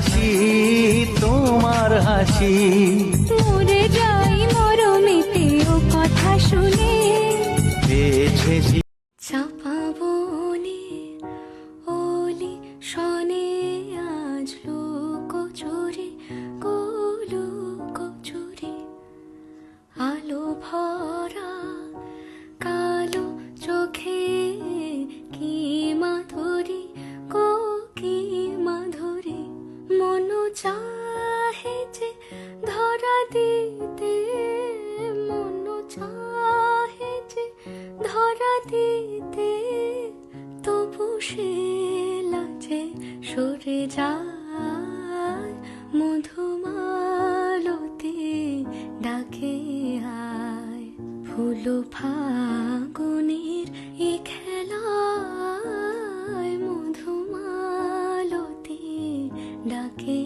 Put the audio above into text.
হাসি তোমার হাসি। মরে যাই মরমেতে ও কথা শুনে, পেয়েছে চাপা বনে ওলি শনে আজ লুকোচুরি লুকোচুরি, আলো ভরা কালো চোখে কি মাধুরী কি মাধুরী, মন চাহে যে ধরা দিতে, মন চাহে যে ধরা দিতে, তবু সে লাজে সরে যায়, মধুমালতি ডাকে আয়, ফুল ফাগুনের এ খেলায়, মধুমালতি ডাকে